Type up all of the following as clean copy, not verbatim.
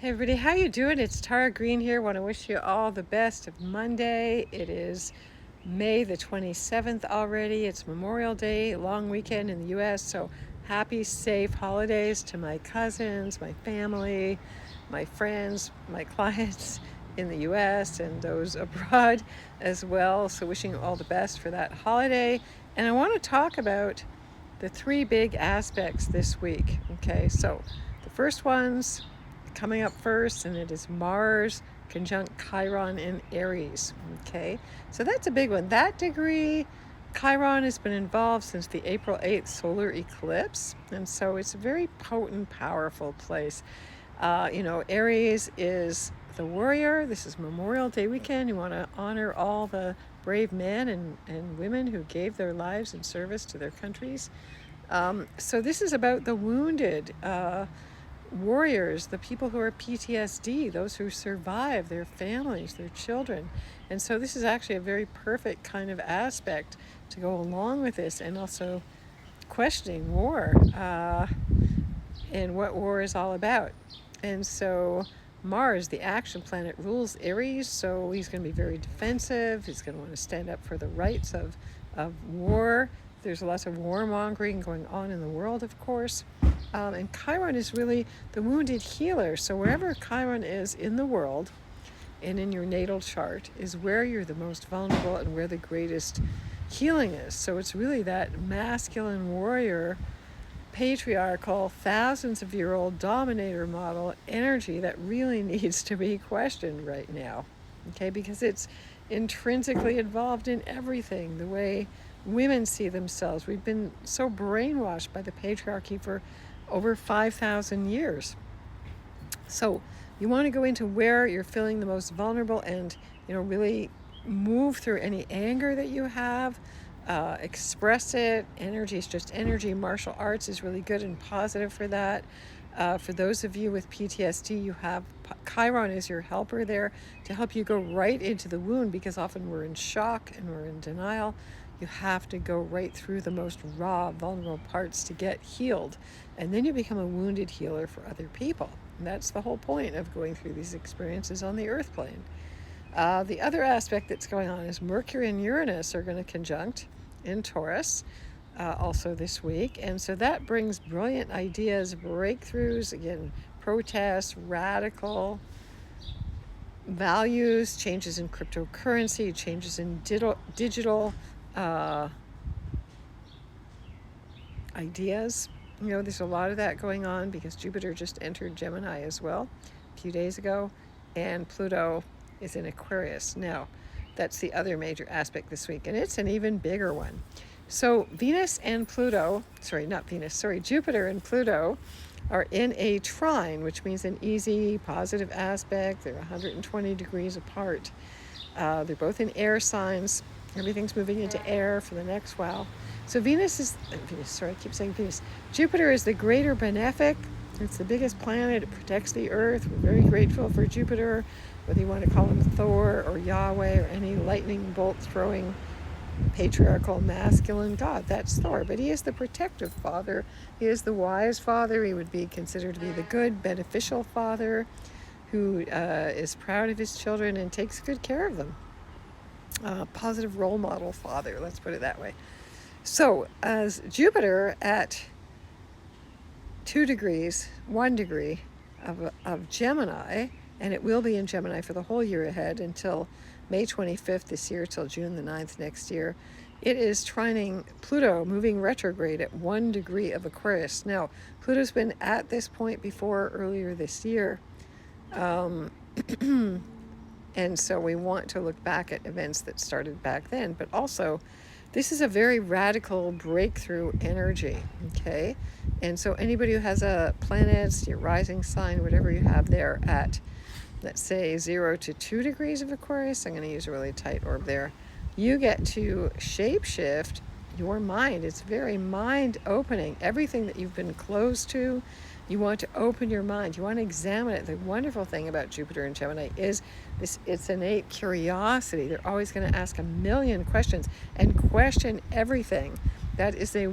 Hey everybody, how you doing? It's Tara Green here. Want to wish you all the best of Monday. It is May the 27th already. It's Memorial Day, long weekend in the US. So happy, safe holidays to my cousins, my family, my friends, my clients in the US and those abroad as well. So wishing you all the best for that holiday. And I want to talk about the three big aspects this week. Okay, so the first one's coming up first, and it is Mars conjunct Chiron in Aries. Okay, so that's a big one. That degree, Chiron has been involved since the April 8th solar eclipse, and so it's a very potent, powerful place. Aries is the warrior. This is Memorial Day weekend. You want to honor all the brave men and women who gave their lives in service to their countries. So this is about the wounded, warriors, the people who are PTSD, those who survive, their families, their children. And so this is actually a very perfect kind of aspect to go along with this, and also questioning war and what war is all about. And so Mars, the action planet, rules Aries, so he's going to be very defensive. He's going to want to stand up for the rights of war. There's lots of warmongering going on in the world, of course. And Chiron is really the wounded healer. So wherever Chiron is in the world and in your natal chart is where you're the most vulnerable and where the greatest healing is. So it's really that masculine warrior, patriarchal, thousands of year old dominator model energy that really needs to be questioned right now. Okay, because it's intrinsically involved in everything, the way women see themselves. We've been so brainwashed by the patriarchy for over 5,000 years. So you want to go into where you're feeling the most vulnerable and, really move through any anger that you have, express it. Energy is just energy. Martial arts is really good and positive for that. For those of you with PTSD, you have Chiron is your helper there to help you go right into the wound, because often we're in shock and we're in denial. You have to go right through the most raw, vulnerable parts to get healed. And then you become a wounded healer for other people. And that's the whole point of going through these experiences on the earth plane. The other aspect that's going on is Mercury and Uranus are going to conjunct in Taurus also this week. And so that brings brilliant ideas, breakthroughs, again, protests, radical values, changes in cryptocurrency, changes in digital ideas. There's a lot of that going on because Jupiter just entered Gemini as well a few days ago, and Pluto is in Aquarius. Now, that's the other major aspect this week, and it's an even bigger one. So Jupiter and Pluto are in a trine, which means an easy, positive aspect. They're 120 degrees apart. They're both in air signs. Everything's moving into air for the next while. So Jupiter is the greater benefic. It's the biggest planet. It protects the earth. We're very grateful for Jupiter, whether you want to call him Thor or Yahweh or any lightning bolt throwing patriarchal masculine god. That's Thor. But he is the protective father. He is the wise father. He would be considered to be the good, beneficial father who is proud of his children and takes good care of them. Positive role model father, let's put it that way. So as Jupiter at 1 degree of Gemini, and it will be in Gemini for the whole year ahead until May 25th this year, till June the 9th next year, it is trining Pluto, moving retrograde at 1 degree of Aquarius. Now, Pluto's been at this point before earlier this year. And so we want to look back at events that started back then. But also, this is a very radical breakthrough energy, okay? And so anybody who has a planets, your rising sign, whatever you have there at, let's say, 0 to 2 degrees of Aquarius, I'm going to use a really tight orb there, you get to shapeshift your mind. It's very mind-opening. Everything that you've been closed to, you want to open your mind. You want to examine it. The wonderful thing about Jupiter and Gemini is it's innate curiosity. They're always going to ask a million questions and question everything. That is the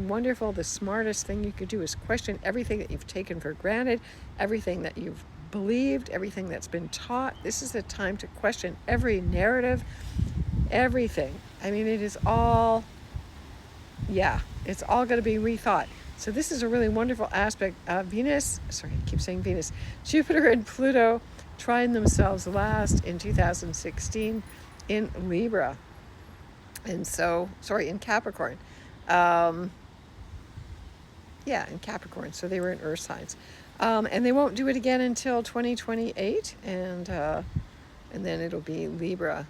smartest thing you could do, is question everything that you've taken for granted, everything that you've believed, everything that's been taught. This is a time to question every narrative, everything. I mean, it is all, yeah, it's all going to be rethought. So this is a really wonderful aspect. Venus, sorry, I keep saying Venus, Jupiter and Pluto trying themselves last in 2016 in Libra. And so, sorry, in Capricorn. Um, yeah, in Capricorn. So they were in Earth signs. And they won't do it again until 2028. And then it'll be Libra,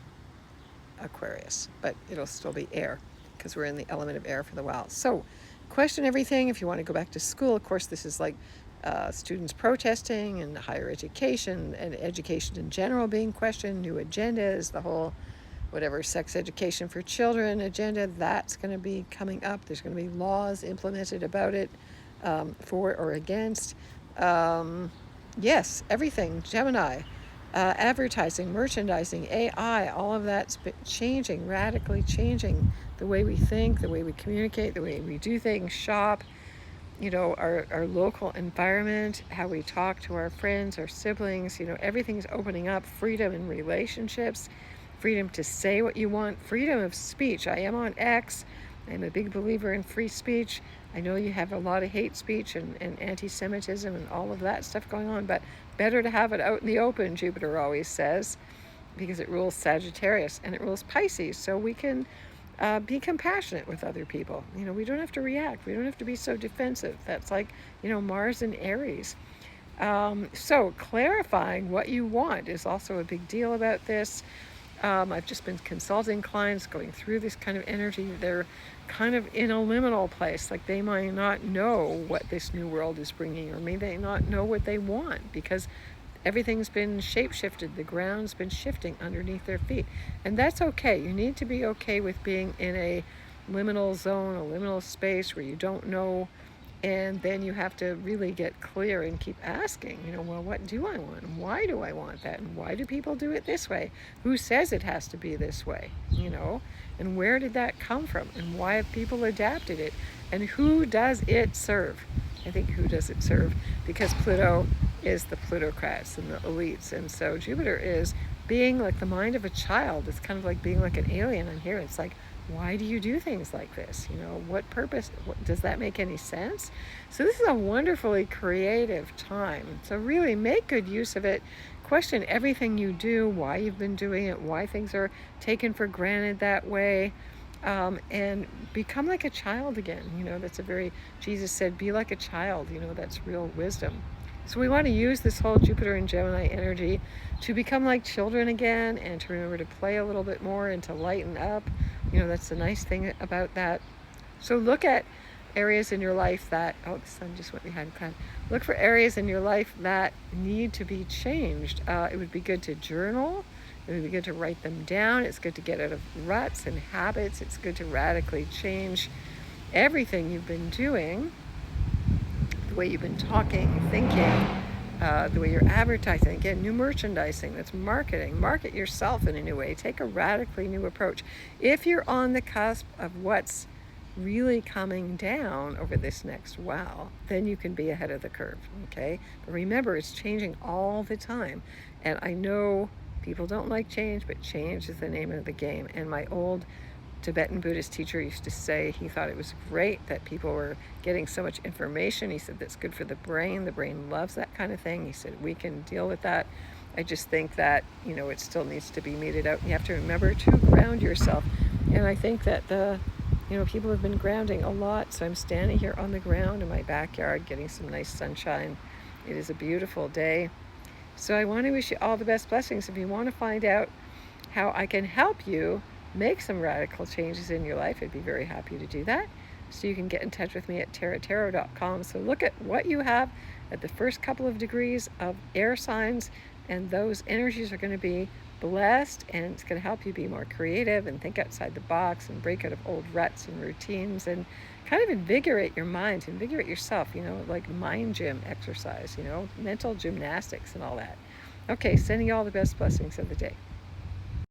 Aquarius. But it'll still be air because we're in the element of air for the while. So question everything. If you want to go back to school, of course, this is like students protesting and higher education and education in general being questioned, new agendas, the whole whatever sex education for children agenda, that's going to be coming up. There's going to be laws implemented about it, for or against. Yes, everything, Gemini, advertising, merchandising, AI, all of that's changing, radically changing the way we think, the way we communicate, the way we do things, shop, our local environment, how we talk to our friends, our siblings, everything's opening up, freedom in relationships, freedom to say what you want, freedom of speech. I am on X. I'm a big believer in free speech. I know you have a lot of hate speech and anti-Semitism and all of that stuff going on, but better to have it out in the open, Jupiter always says, because it rules Sagittarius and it rules Pisces. So we can be compassionate with other people. We don't have to react. We don't have to be so defensive. That's like, Mars and Aries. So clarifying what you want is also a big deal about this. I've just been consulting clients going through this kind of energy. They're kind of in a liminal place. Like they might not know what this new world is bringing, or may they not know what they want because everything's been shape-shifted. The ground's been shifting underneath their feet. And that's okay. You need to be okay with being in a liminal zone, a liminal space where you don't know. And then you have to really get clear and keep asking, well, what do I want? And why do I want that? And why do people do it this way? Who says it has to be this way? And where did that come from? And why have people adapted it? And who does it serve? I think who does it serve? Because Pluto is the plutocrats and the elites. And so Jupiter is being like the mind of a child. It's kind of like being like an alien on here. It's like, why do you do things like this? What purpose? Does that make any sense? So this is a wonderfully creative time. So really make good use of it. Question everything you do, why you've been doing it, why things are taken for granted that way, and become like a child again. That's Jesus said, be like a child. That's real wisdom. So we want to use this whole Jupiter and Gemini energy to become like children again and to remember to play a little bit more and to lighten up. That's the nice thing about that. So look at areas in your life that, the sun just went behind cloud. Look for areas in your life that need to be changed. It would be good to journal. It would be good to write them down. It's good to get out of ruts and habits. It's good to radically change everything you've been doing, the way you've been talking, thinking, the way you're advertising. Again, new merchandising, that's marketing. Market yourself in a new way. Take a radically new approach. If you're on the cusp of what's really coming down over this next while, then you can be ahead of the curve, okay? But remember, it's changing all the time. And I know people don't like change, but change is the name of the game. And my old Tibetan Buddhist teacher used to say he thought it was great that people were getting so much information. He said that's good for the brain. The brain loves that kind of thing. He said we can deal with that. I just think that, it still needs to be meted out. You have to remember to ground yourself. And I think that people have been grounding a lot. So I'm standing here on the ground in my backyard getting some nice sunshine. It is a beautiful day. So I want to wish you all the best blessings. If you want to find out how I can help you make some radical changes in your life, I'd be very happy to do that. So you can get in touch with me at tarot.com. So look at what you have at the first couple of degrees of air signs, and those energies are going to be blessed, and it's going to help you be more creative and think outside the box and break out of old ruts and routines and kind of invigorate your mind, invigorate yourself, like mind gym exercise, mental gymnastics and all that. Okay, sending you all the best blessings of the day.